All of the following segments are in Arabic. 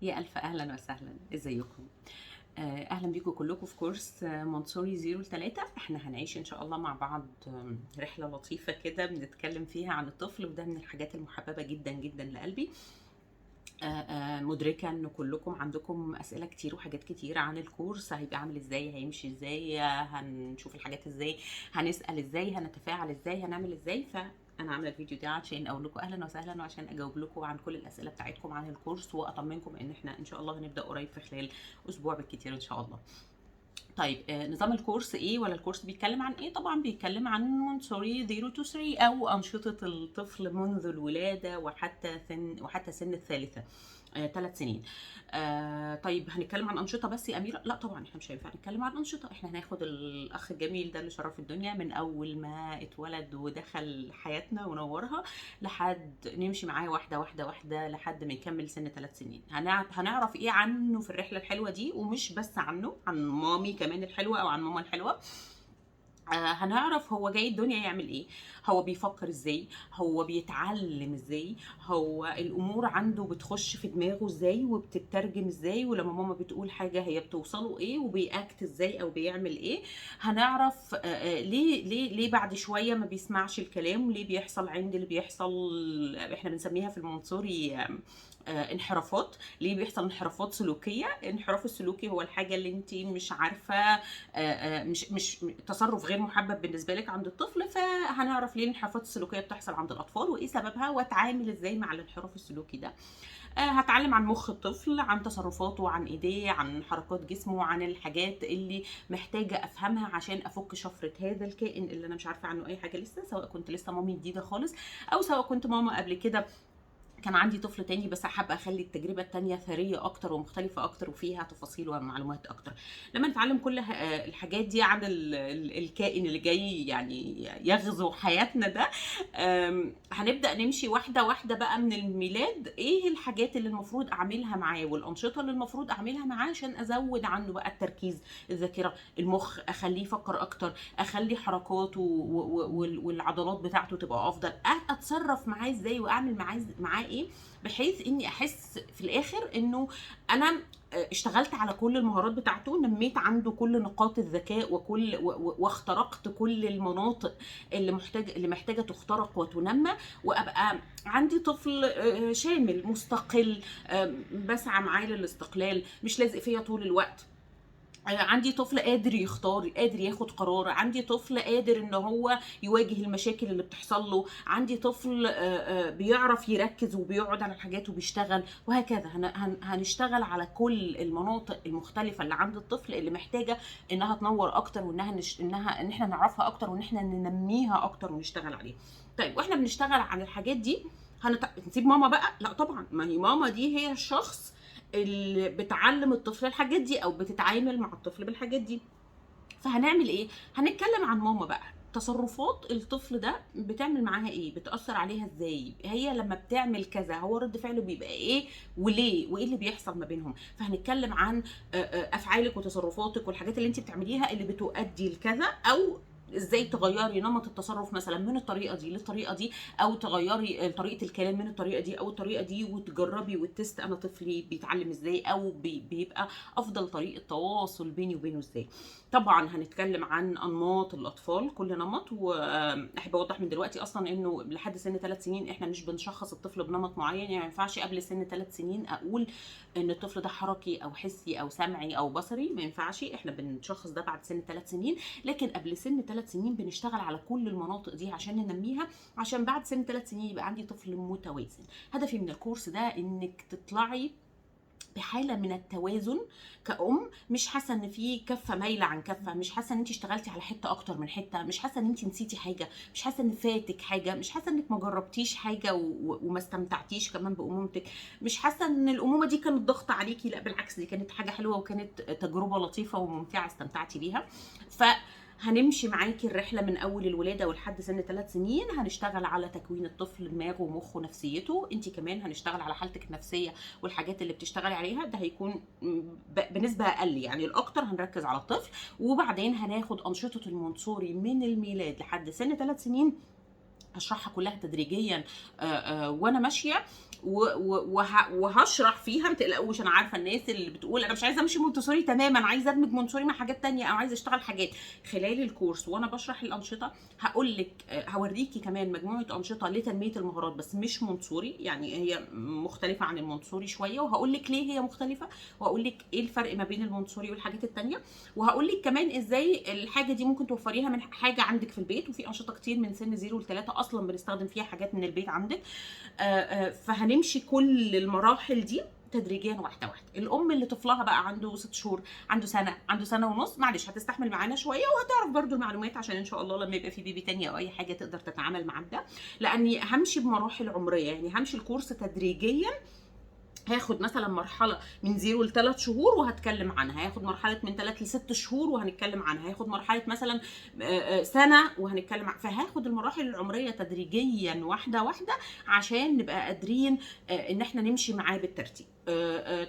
يا ألف أهلا وسهلا، ازيكم؟ أهلا بيكم كلكم في كورس منصوري 0 ل 3. احنا هنعيش إن شاء الله مع بعض رحلة لطيفة كده بنتكلم فيها عن الطفل، وده من الحاجات المحببة جدا جدا لقلبي. مدركة ان كلكم عندكم اسئلة كتير وحاجات كتير عن الكورس، هيبقى عامل ازاي، هيمشي ازاي، هنشوف الحاجات ازاي، هنسأل ازاي، هنتفاعل ازاي، هنعمل ازاي. فانا عامله الفيديو ده عشان اقول لكم اهلا وسهلا، وعشان اجاوب لكم عن كل الاسئله بتاعتكم عن الكورس، واطمنكم ان احنا ان شاء الله هنبدا قريب في خلال اسبوع بالكتير ان شاء الله. طيب نظام الكورس ايه، ولا الكورس بيتكلم عن ايه؟ طبعا بيتكلم عن مونتسوري 0 to 3 او انشطه الطفل منذ الولاده وحتى سن الثالثه، 3 سنين. طيب هنتكلم عن انشطه بس يا اميره؟ لا طبعا احنا مش هينفع نتكلم عن انشطه، احنا هناخد الاخ الجميل ده اللي شرف الدنيا من اول ما اتولد ودخل حياتنا ونورها، لحد نمشي معاه واحده واحده واحده لحد ما يكمل سن 3 سنين. هنعرف ايه عنه في الرحله الحلوه دي، ومش بس عنه، عن مامي كمان الحلوه او عن ماما الحلوه. هنعرف هو جاي الدنيا يعمل ايه، هو بيفكر ازاي، هو بيتعلم ازاي، هو الامور عنده بتخش في دماغه ازاي وبتترجم ازاي، ولما ماما بتقول حاجة هي بتوصله ايه، وبيأكت ازاي او بيعمل ايه. هنعرف ليه بعد شوية ما بيسمعش الكلام، وليه بيحصل عند اللي بيحصل. احنا بنسميها في المنصوري انحرافات. ليه بيحصل انحرافات سلوكيه؟ الانحراف السلوكي هو الحاجه اللي انت مش عارفه، مش تصرف غير محبب بالنسبه لك عند الطفل. فهنعرف ليه الانحرافات السلوكيه بتحصل عند الاطفال وايه سببها، واتعامل ازاي مع الانحراف السلوكي ده. هتعلم عن مخ الطفل، عن تصرفاته، عن ايديه، عن حركات جسمه، عن الحاجات اللي محتاجه افهمها عشان افك شفره هذا الكائن اللي انا مش عارفه عنه اي حاجه لسه، سواء كنت لسه مامي جديده خالص، او سواء كنت ماما قبل كده كان عندي طفل تاني، بس حابه اخلي التجربه التانيه ثريه اكتر ومختلفه اكتر وفيها تفاصيل ومعلومات اكتر. لما نتعلم كل الحاجات دي عن الكائن اللي جاي يعني يغزو حياتنا ده، هنبدا نمشي واحده واحده بقى من الميلاد. ايه الحاجات اللي المفروض اعملها معاه، والانشطه اللي المفروض اعملها معاه عشان ازود عنده بقى التركيز، الذاكره، المخ، اخليه يفكر اكتر، اخلي حركاته والعضلات بتاعته تبقى افضل، اتصرف معاه ازاي واعمل معاه ايه، بحيث اني احس في الاخر انه انا اشتغلت على كل المهارات بتاعته، نميت عنده كل نقاط الذكاء واخترقت كل المناطق اللي محتاجه تخترق وتنمى، وابقى عندي طفل شامل مستقل، بسعى معاه للاستقلال، مش لازق فيا طول الوقت. عندي طفل قادر يختار، قادر ياخد قرار، عندي طفل قادر ان هو يواجه المشاكل اللي بتحصل له، عندي طفل بيعرف يركز وبيقعد على الحاجات وبيشتغل، وهكذا. هنشتغل على كل المناطق المختلفة اللي عند الطفل اللي محتاجة انها تنور اكتر، ان احنا نعرفها اكتر، وان احنا ننميها اكتر ونشتغل عليها. طيب واحنا بنشتغل على الحاجات دي نسيب ماما بقى؟ لا طبعا، ما هي ماما دي هي الشخص اللي بتعلم الطفل الحاجات دي او بتتعامل مع الطفل بالحاجات دي. فهنعمل ايه؟ هنتكلم عن ماما بقى. تصرفات الطفل ده بتعمل معاها ايه، بتأثر عليها ازاي، هي لما بتعمل كذا هو رد فعله بيبقى ايه وليه، وايه اللي بيحصل ما بينهم. فهنتكلم عن افعالك وتصرفاتك والحاجات اللي انت بتعمليها اللي بتؤدي لكذا، او ازاي تغيري نمط التصرف مثلا من الطريقه دي للطريقه دي، او تغيري طريقه الكلام من الطريقه دي او الطريقه دي، وتجربي وتست انا طفلي بيتعلم ازاي، او بيبقى افضل طريقه تواصل بيني وبينه ازاي. طبعا هنتكلم عن انماط الاطفال، كل نمط. واحب اوضح من دلوقتي اصلا انه لحد سن 3 سنين احنا مش بنشخص الطفل بنمط معين، يعني ما ينفعش قبل سن 3 سنين اقول ان الطفل ده حركي او حسي او سمعي او بصري، ما ينفعش. احنا بنشخص ده بعد سن 3 سنين، لكن قبل سن 3 سنين بنشتغل على كل المناطق دي عشان ننميها، عشان بعد سن 3 سنين يبقى عندي طفل متوازن. هدفي من الكورس ده انك تطلعي بحاله من التوازن كأم، مش حاسه ان في كفه مايله عن كفه، مش حاسه ان انت اشتغلتي على حته اكتر من حته، مش حاسه ان انت نسيتي حاجه، مش حاسه ان فاتك حاجه، مش حاسه انك ما جربتيش حاجه وما استمتعتيش كمان بامومتك، مش حاسه ان الامومه دي كانت ضغط عليكي، لا بالعكس دي كانت حاجه حلوه وكانت تجربه لطيفه وممتعه استمتعتي بيها. هنمشي معاكي الرحله من اول الولاده ولحد سن 3 سنين. هنشتغل على تكوين الطفل، دماغه ومخه ونفسيته. انت كمان هنشتغل على حالتك النفسيه والحاجات اللي بتشتغلي عليها، ده هيكون بنسبه اقل، يعني الاكتر هنركز على الطفل. وبعدين هناخد انشطه المونسوري من الميلاد لحد سن 3 سنين، هشرحها كلها تدريجيا وانا ماشيه. وهشرح فيها، ما تقلقوش. انا عارفه الناس اللي بتقول انا مش عايزه امشي مونتسوري تماما، عايزه ادمج مونتسوري مع حاجات تانية او عايزه اشتغل حاجات. خلال الكورس وانا بشرح الانشطه هقول لك، هوريكي كمان مجموعه انشطه لتنميه المهارات بس مش مونتسوري، يعني هي مختلفه عن المونتسوري شويه، وهقول لك ليه هي مختلفه، وهقول لك ايه الفرق ما بين المونتسوري والحاجات التانية، وهقول لك كمان ازاي الحاجه دي ممكن توفريها من حاجه عندك في البيت. وفي انشطه كتير من سن 0 ل 3 اصلا بنستخدم فيها حاجات من البيت عندك. فهنمشي كل المراحل دي تدريجيا واحده واحده. الام اللي طفلها بقى عنده 6 شهور، عنده سنه، عنده سنه ونص، معلش هتستحمل معانا شويه وهتعرف برده المعلومات، عشان ان شاء الله لما يبقى في بيبي تاني او اي حاجه تقدر تتعامل مع ده. لاني همشي بمراحل عمريه، يعني همشي الكورس تدريجيا. هاخد مثلا مرحله من 0 ل 3 شهور وهتكلم عنها، هاخد مرحله من 3 ل 6 شهور وهنتكلم عنها، هاخد مرحله مثلا سنه وهنتكلم فهاخد المراحل العمريه تدريجيا واحده واحده عشان نبقى قادرين ان احنا نمشي معاه بالترتيب.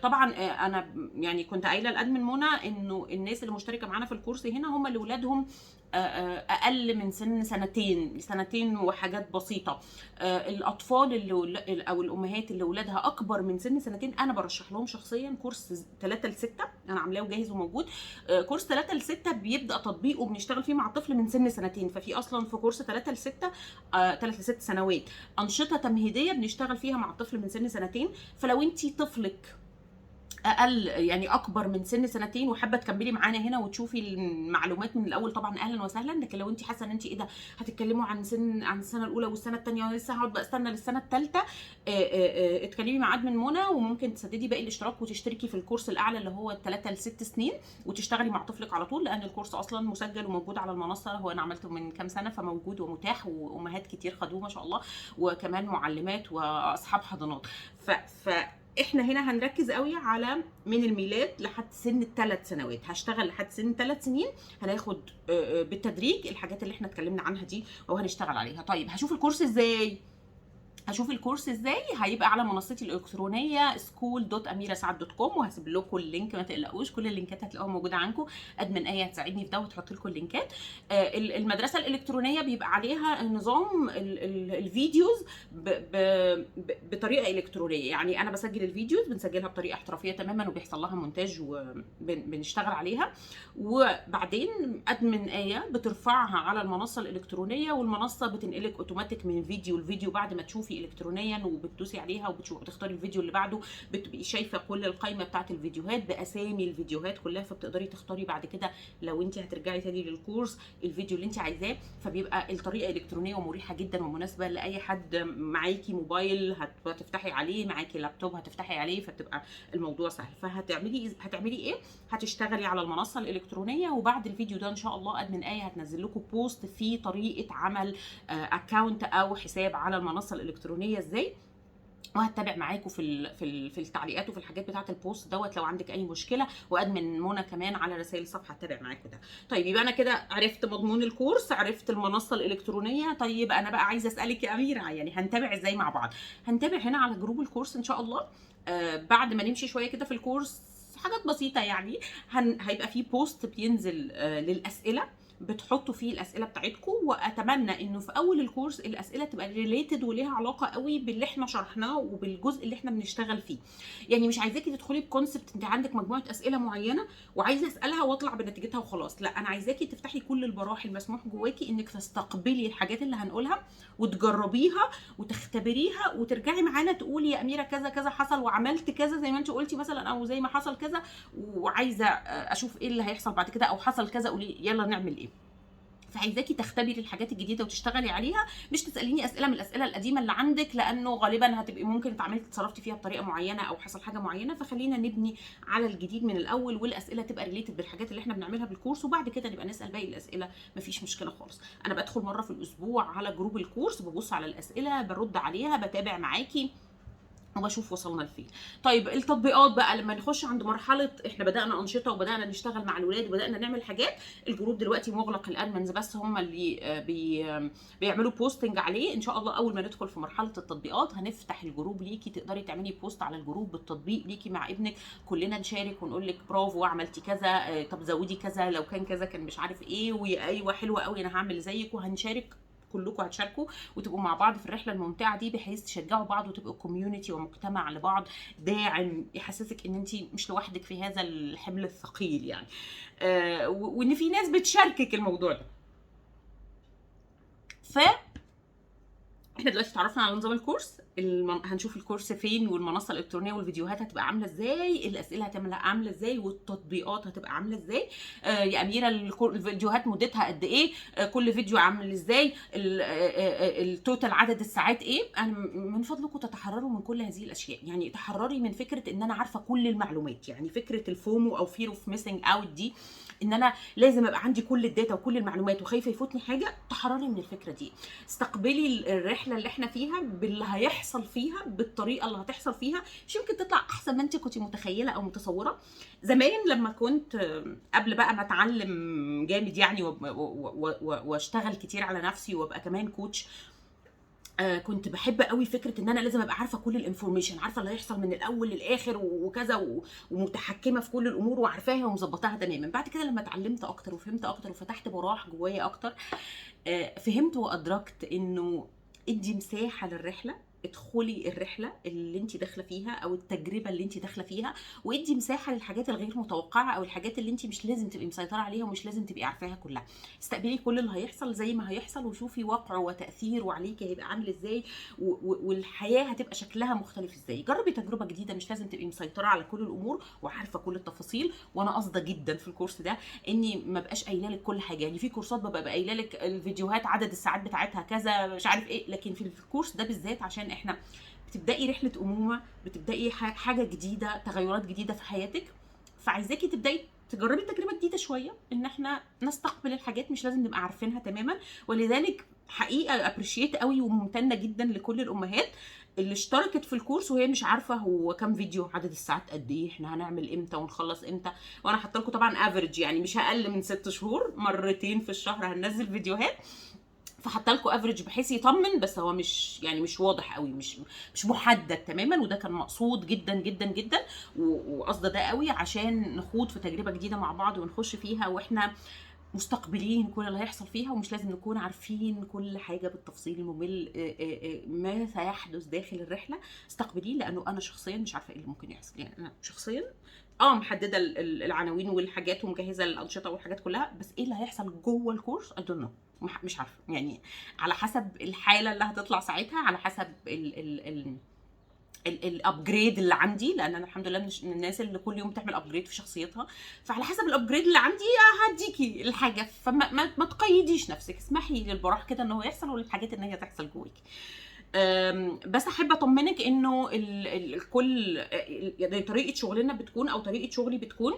طبعا انا يعني كنت قايله لادمن منى انه الناس اللي مشتركه معانا في الكورس هنا هم اللي ولادهم اقل من سن سنتين وحاجات بسيطه. الاطفال اللي او الامهات اللي ولادها اكبر من سن سنتين انا برشح لهم شخصيا كورس 3 ل 6، انا عاملاه وجاهز وموجود. كورس 3 ل 6 بيبدا تطبيقه بنشتغل فيه مع الطفل من سن سنتين، ففي اصلا في كورس 3 ل 6 3 ل 6 سنوات انشطه تمهيديه بنشتغل فيها مع الطفل من سن سنتين. فلو انت طفلك اقل يعني اكبر من سن سنتين وحابه تكملي معانا هنا وتشوفي المعلومات من الاول، طبعا اهلا وسهلا. لكن لو انت حاسه ان انت ايه ده هتتكلموا عن السنه الاولى والسنه الثانيه وانا لسه هقعد بقى استنى للسنه الثالثه، اتكلمي مع ادمن منى وممكن تسددي باقي الاشتراك وتشتركي في الكورس الاعلى اللي هو 3 ل 6 سنين وتشتغلي مع طفلك على طول، لان الكورس اصلا مسجل وموجود على المنصه. هو انا عملته من كام سنه فموجود ومتاح، وامهات كتير خدوه ما شاء الله، وكمان معلمات واصحاب حضانات. احنا هنا هنركز قوي على من الميلاد لحد سن ال3 سنوات، هشتغل لحد سن 3 سنين هناخد بالتدريج الحاجات اللي احنا اتكلمنا عنها دي وهنشتغل عليها. طيب هشوف الكورس ازاي؟ هيبقى على منصتي الالكترونيه school.amiresعد.com، وهسيب لكم اللينك ما تقلقوش، كل اللينكات هتلاقوها موجوده عنكم. ادمن ايه هتساعدني في ده وتحط لكم اللينكات. المدرسه الالكترونيه بيبقى عليها نظام الفيديوز بطريقه الكترونيه، يعني انا بسجل الفيديوز بنسجلها بطريقه احترافيه تماما وبيحصل لها مونتاج وبنشتغل عليها، وبعدين ادمن ايه بترفعها على المنصه الالكترونيه والمنصه بتنقلك اوتوماتيك من فيديو لفيديو. بعد ما تشوفي الكترونيا وبتدوسي عليها وبتختاري الفيديو اللي بعده بتبقي شايفه كل القائمه بتاعه الفيديوهات باسامي الفيديوهات كلها، فبتقدري تختاري بعد كده لو انت هترجعي تاني للكورس الفيديو اللي انت عايزاه. فبيبقى الطريقه الكترونيه ومريحه جدا ومناسبه لاي حد. معاكي موبايل هتفتحي عليه، معاكي لابتوب هتفتحي عليه، فتبقى الموضوع سهل. هتعملي ايه؟ هتشتغلي على المنصه الالكترونيه، وبعد الفيديو ده ان شاء الله ادمن ايه هتنزل لكم بوست فيه طريقه عمل اكونت او حساب على المنصه الالكترونيه ازاي، وهتتابع معاكم في التعليقات وفي الحاجات بتاعه البوست دوت لو عندك اي مشكله، وادمن منى كمان على رسائل الصفحه هتتابع معاكم ده. طيب يبقى انا كده عرفت مضمون الكورس، عرفت المنصه الالكترونيه. طيب انا بقى عايزه اسالك يا اميره، يعني هنتابع ازاي مع بعض؟ هنتابع هنا على جروب الكورس ان شاء الله. بعد ما نمشي شويه كده في الكورس حاجات بسيطه، يعني هيبقى في بوست بينزل للاسئله بتحطوا فيه الاسئله بتاعتكم، واتمنى انه في اول الكورس الاسئله تبقى ريليتد وليها علاقه قوي باللي احنا شرحناه وبالجزء اللي احنا بنشتغل فيه. يعني مش عايزاكي تدخلي بكونسبت انت عندك مجموعه اسئله معينه وعايزه اسالها واطلع بنتيجتها وخلاص، لا انا عايزاكي تفتحي كل البراح المسموح جواكي انك تستقبلي الحاجات اللي هنقولها وتجربيها وتختبريها وترجعي معانا تقولي يا اميره كذا كذا حصل وعملت كذا زي ما انت قلتي مثلا، او زي ما حصل كذا وعايزه اشوف ايه اللي هيحصل بعد كده، او حصل كذا قولي يلا نعمل ايه. فعايزاكي تختبري الحاجات الجديده وتشتغلي عليها، مش تساليني اسئله من الاسئله القديمه اللي عندك، لانه غالبا هتبقي ممكن اتعاملتي اتصرفتي فيها بطريقه معينه او حصل حاجه معينه. فخلينا نبني على الجديد من الاول، والاسئله تبقى ريليتد بالحاجات اللي احنا بنعملها بالكورس، وبعد كده نبقى نسال باقي الاسئله مفيش مشكله خالص. انا بدخل مره في الاسبوع على جروب الكورس، ببص على الاسئله برد عليها بتابع معاكي وبشوف وصلنا لفين. طيب التطبيقات بقى لما نخش عند مرحله احنا بدانا انشطه وبدانا نشتغل مع الولاد وبدانا نعمل حاجات، الجروب دلوقتي مغلق، الادمنز بس هم اللي بيعملوا بوستنج عليه. ان شاء الله اول ما ندخل في مرحله التطبيقات هنفتح الجروب ليكي، تقدري تعملي بوست على الجروب بالتطبيق ليكي مع ابنك، كلنا نشارك ونقول لك برافو عملتي كذا، طب زودي كذا، لو كان كذا كان مش عارف ايه، وايوه حلوه قوي انا هعمل زيك، وهنشارك كلكم هتشاركوا وتبقوا مع بعض في الرحله الممتعه دي، بحيث تشجعوا بعض وتبقوا كوميونتي ومجتمع لبعض داعم يحسسك ان انت مش لوحدك في هذا الحمل الثقيل يعني. وان في ناس بتشاركك الموضوع ده. ف احنا دلوقتي اتعرفنا على نظام الكورس، هنشوف الكورس فين، والمنصه الالكترونيه والفيديوهات هتبقى عامله ازاي، الاسئله هتبقى عامله ازاي، والتطبيقات هتبقى عامله ازاي. يا اميره الفيديوهات مدتها قد ايه، كل فيديو عامل ازاي، التوتال عدد الساعات ايه. انا من فضلكم تتحرروا من كل هذه الاشياء، يعني تحرري من فكره ان انا عارفه كل المعلومات، يعني فكره الفومو او فير اوف ميسنج اوت دي، ان انا لازم ابقى عندي كل الداتا وكل المعلومات وخايفه يفوتني حاجه. تحرري من الفكره دي، استقبلي الرحله اللي احنا فيها باللي هيحصل فيها، بالطريقه اللي هتحصل فيها. مش يمكن تطلع احسن ما انت كنت متخيله او متصوره. زمان لما كنت قبل بقى ما اتعلم جامد يعني واشتغل كتير على نفسي وابقى كمان كوتش، كنت بحب قوي فكره ان انا لازم ابقى عارفه كل الانفورميشن، عارفه اللي هيحصل من الاول للاخر وكذا، ومتحكمه في كل الامور وعارفاها ومظبطاها تماما. بعد كده لما اتعلمت اكتر وفهمت اكتر وفتحت براح جوايا اكتر، فهمت وادركت انه ادي مساحه للرحله، ادخلي الرحله اللي انت داخله فيها او التجربه اللي انت داخله فيها، وادي مساحه للحاجات الغير متوقعه او الحاجات اللي انت مش لازم تبقي مسيطره عليها ومش لازم تبقي عارفاها كلها. استقبلي كل اللي هيحصل زي ما هيحصل، وشوفي واقعه وتاثيره عليكي هيبقى عامل ازاي، والحياه هتبقى شكلها مختلف ازاي. جربي تجربه جديده، مش لازم تبقي مسيطره على كل الامور وعارفه كل التفاصيل. وانا قاصده جدا في الكورس ده اني ما بقاش قايله لك كل حاجه، يعني في كورسات ببقى قايله لك الفيديوهات عدد الساعات بتاعتها كذا مش عارف ايه، لكن في الكورس ده بالذات عشان احنا بتبداي رحله امومه، بتبداي حاجه جديده، تغيرات جديده في حياتك، فعايزاكي تبداي تجربي تجربه جديده شويه، ان احنا نستقبل الحاجات مش لازم نبقى عارفينها تماما. ولذلك حقيقه ابريشيت قوي وممتنه جدا لكل الامهات اللي اشتركت في الكورس وهي مش عارفه هو كام فيديو، عدد الساعات قد ايه، احنا هنعمل امتى ونخلص امتى. وانا حاطه لكم طبعا افريج، يعني مش اقل من 6 شهور، مرتين في الشهر هننزل فيديوهات، فحط لكم افريج بحيث يطمن، بس هو مش يعني مش واضح قوي، مش محدد تماما. وده كان مقصود جدا جدا جدا، وقصده ده قوي عشان نخوض في تجربه جديده مع بعض ونخش فيها واحنا مستقبلين كل اللي هيحصل فيها، ومش لازم نكون عارفين كل حاجه بالتفصيل الممل. ما سيحدث داخل الرحله استقبليه، لانه انا شخصيا مش عارفه ايه اللي ممكن يحصل. يعني انا شخصيا محدده العناوين والحاجات ومجهزه الانشطه والحاجات كلها، بس ايه اللي هيحصل جوه الكورس I don't know، مش عارفه. يعني على حسب الحاله اللي هتطلع ساعتها، على حسب الابجريد اللي عندي، لان انا الحمد لله من الناس اللي كل يوم بتعمل ابجريد في شخصيتها، فعلى حسب الابجريد اللي عندي هديكي الحاجه. فما ما تقيديش نفسك، اسمحي للبراح كده ان هو يحصل وللحاجات ان هي تحصل جواكي. بس احب اطمنك انه الكل يعني طريقه شغلنا بتكون او طريقه شغلي بتكون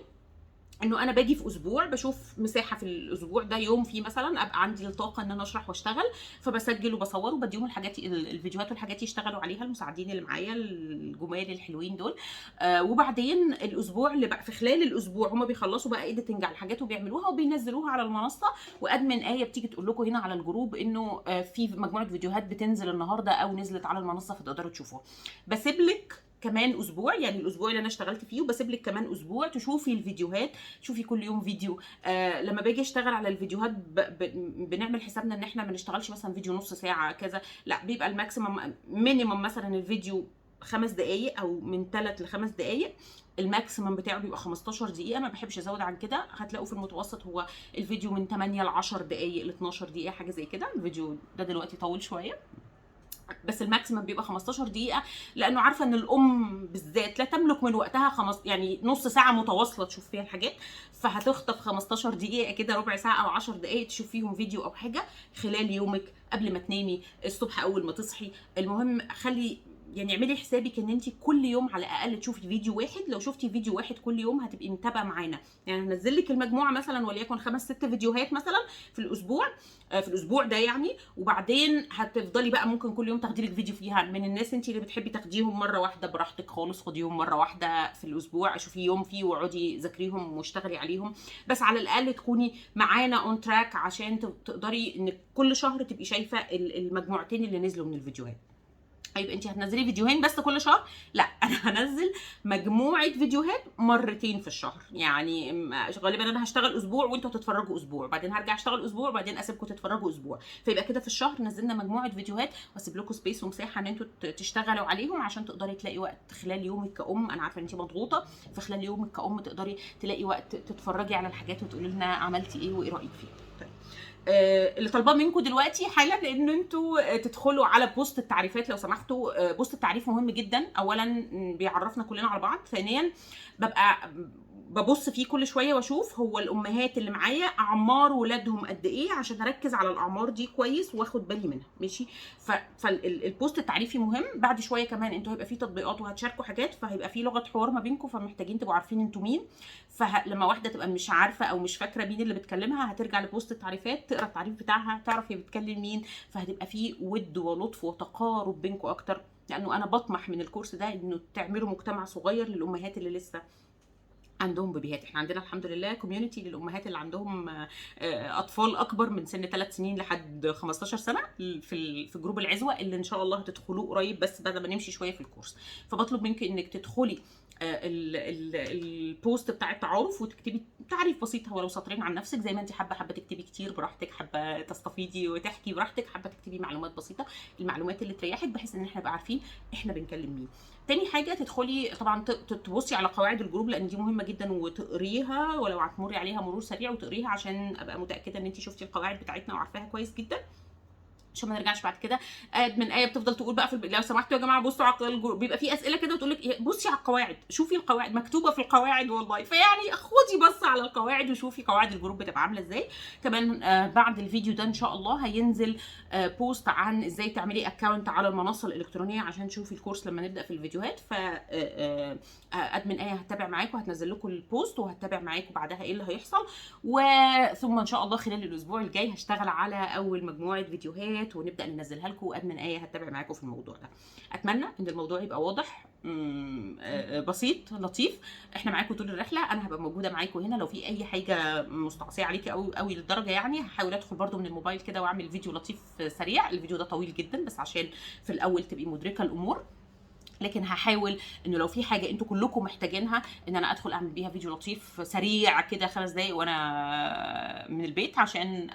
انه انا باجي في اسبوع بشوف مساحه في الاسبوع ده، يوم فيه مثلا ابقى عندي الطاقه ان انا اشرح واشتغل، فبسجل وبصور وبديهم الحاجات الفيديوهات والحاجات يشتغلوا عليها المساعدين اللي معايا الجمال الحلوين دول. وبعدين الاسبوع اللي بقى في خلال الاسبوع هم بيخلصوا بقى ايديتنج على الحاجات وبيعملوها وبينزلوها على المنصه، وادمن بتيجي تقول لكم هنا على الجروب انه في مجموعه فيديوهات بتنزل النهارده او نزلت على المنصه فتقدروا تشوفوها. بسيب لك كمان اسبوع، يعني الاسبوع اللي انا اشتغلت فيه، وبسيب لك كمان اسبوع تشوفي الفيديوهات، شوفي كل يوم فيديو. لما باجي اشتغل على الفيديوهات بنعمل حسابنا ان احنا ما نشتغلش مثلا فيديو نص ساعه كذا، لا بيبقى الماكسيمم مينيمم مثلا الفيديو 5 دقائق او من 3 ل 5 دقائق، الماكسيمم بتاعه بيبقى 15 دقيقه، ما بحبش ازود عن كده. هتلاقوا في المتوسط هو الفيديو من 8 ل 10 دقائق ل 12 دقيقه حاجه زي كده. الفيديو ده دلوقتي طول شويه، بس الماكسيمم بيبقى 15 دقيقه، لانه عارفه ان الام بالذات لا تملك من وقتها يعني نص ساعه متواصله تشوف فيها الحاجات، فهتخطف 15 دقيقه كده، ربع ساعه او 10 دقائق تشوف فيهم فيديو او حاجه خلال يومك، قبل ما تنامي، الصبح اول ما تصحي. المهم خلي يعني اعملي حسابك ان انت كل يوم على الاقل تشوفي فيديو واحد. لو شفتي فيديو واحد كل يوم هتبقي متابعه معانا، يعني هنزل لك المجموعه مثلا وليكن 5 6 فيديوهات مثلا في الاسبوع، في الاسبوع ده يعني، وبعدين هتفضلي بقى ممكن كل يوم تاخدي لك فيديو فيها. من الناس انت اللي بتحبي تاخديهم مره واحده براحتك خالص، خديهم مره واحده في الاسبوع، شوفي يوم فيه واقعدي ذاكريهم واشتغلي عليهم، بس على الاقل تكوني معانا اون تراك عشان تقدري ان كل شهر تبقي شايفه المجموعتين اللي نزلوا من الفيديوهات. طيب انت هتنزلي فيديوهين بس كل شهر؟ لا، انا هنزل مجموعه فيديوهات مرتين في الشهر. يعني غالبا انا هشتغل اسبوع وانتوا هتتفرجوا اسبوع، بعدين هرجع اشتغل اسبوع، بعدين اسيبكم تتفرجوا اسبوع. فيبقى كده في الشهر نزلنا مجموعه فيديوهات، واسيب لكم سبيس ومساحه ان انتوا تشتغلوا عليهم عشان تقدري تلاقي وقت خلال يومك كأم. انا عارفه ان انت مضغوطه، فخلال يومك كأم تقدري تلاقي وقت تتفرجي على الحاجات وتقولي لنا عملتي ايه وايه رايك فيها. طيب اللي طالباه منكم دلوقتي حالا ان انتوا تدخلوا على بوست التعريفات لو سمحتوا. بوست التعريف مهم جدا. اولا بيعرفنا كلنا على بعض، ثانيا ببقى ببص فيه كل شويه واشوف هو الامهات اللي معايا اعمار ولادهم قد ايه، عشان اركز على الاعمار دي كويس واخد بالي منها. ماشي؟ فالبوست التعريفي مهم. بعد شويه كمان انتوا هيبقى فيه تطبيقات وهتشاركوا حاجات، فهيبقى فيه لغه حوار ما بينكم، فمحتاجين تبقوا عارفين انتوا مين. فلما واحده تبقى مش عارفه او مش فاكره مين اللي بتكلمها، هترجع لبوست التعريفات تقرا التعريف بتاعها تعرف هي بتكلم مين، فهتبقى فيه ود ولطف وتقارب بينكم اكتر. لانه انا بطمح من الكورس ده انه تعملوا مجتمع صغير للامهات اللي لسه عندهم بيبيهات. احنا عندنا الحمد لله كوميونتي للامهات اللي عندهم اطفال اكبر من سن 3 سنين لحد 15 سنه في جروب العزوه اللي ان شاء الله هتدخلوه قريب، بس بعد ما نمشي شويه في الكورس. فبطلب منك انك تدخلي البوست بتاع التعارف وتكتبي تعريف بسيط ولو سطرين عن نفسك، زي ما انت حابه تكتبي كتير براحتك، حابه تستفيدي وتحكي براحتك، حابه تكتبي معلومات بسيطه، المعلومات اللي تريحك، بحيث ان احنا نبقى عارفين احنا بنكلم مين. تاني حاجه تدخلي طبعا تبصي على قواعد الجروب، لان دي مهمه جدا، وتقريها ولو هتمري عليها مرور سريع وتقريها عشان ابقى متاكده ان انت شفتي القواعد بتاعتنا وعارفاها كويس جدا، عشان ما نرجعش بعد كده من ايه بتفضل تقول بقى لو سمحتوا يا جماعه بصوا على الجروب، بيبقى في اسئله كده وتقول لك بصي على القواعد، شوفي القواعد مكتوبه في القواعد والله. فيعني خدي بص على القواعد وشوفي قواعد الجروب بتبقى عامله ازاي. كمان بعد الفيديو ده ان شاء الله هينزل بوست عن ازاي تعملي اكونت على المنصه الالكترونيه عشان تشوفي الكورس لما نبدا في الفيديوهات. ف ادمن ايه هتتابع معاكم، هتنزل لكم البوست وهتتابع معاكم بعدها ايه اللي هيحصل. وثم ان شاء الله خلال الاسبوع الجاي هشتغل على اول مجموعه فيديوهات ونبدا ننزلها لكم، وادمن ايه هتتابع معاكم في الموضوع ده. اتمنى ان الموضوع يبقى واضح بسيط لطيف. احنا معاكم طول الرحله، انا هبقى موجوده معاكم هنا. لو في اي حاجه مستعصيه عليكي قوي قوي للدرجه يعني، هحاول ادخل برده من الموبايل كده واعمل فيديو لطيف سريع. الفيديو ده طويل جدا بس عشان في الاول تبقي مدركه الامور، لكن هحاول انه لو في حاجه انتوا كلكم محتاجينها ان انا ادخل اعمل بيها فيديو لطيف سريع كده 5 دقايق وانا من البيت، عشان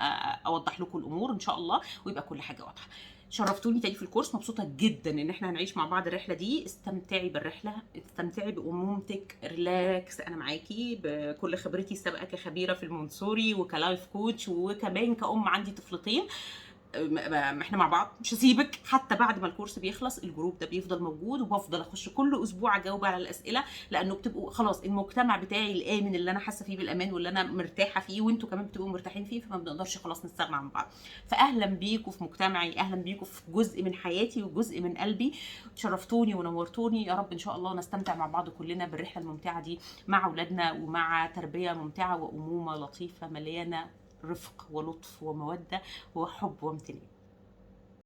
اوضح لكم الامور ان شاء الله ويبقى كل حاجه واضحه. شرفتوني تاني في الكورس، مبسوطه جدا ان احنا هنعيش مع بعض الرحله دي. استمتعي بالرحله، استمتعي بامومتك، ريلاكس، انا معاكي بكل خبرتي السابقه كخبيره في المونسوري وكلايف كوتش وكمان كأم عندي طفلتين. احنا مع بعض، مش هسيبك حتى بعد ما الكورس بيخلص. الجروب ده بيفضل موجود وبفضل اخش كل اسبوع اجاوب على الاسئله، لانه بتبقوا خلاص المجتمع بتاعي الامن اللي انا حاسه فيه بالامان واللي انا مرتاحه فيه، وانتوا كمان بتبقوا مرتاحين فيه، فما بنقدرش خلاص نستغنى عن بعض. فاهلا بيكم في مجتمعي، اهلا بيكم في جزء من حياتي وجزء من قلبي. شرفتوني ونورتوني. يا رب ان شاء الله نستمتع مع بعض كلنا بالرحله الممتعه دي مع اولادنا، ومع تربيه ممتعه وامومه لطيفه مليانه رفق ولطف وموده وحب وامتنان.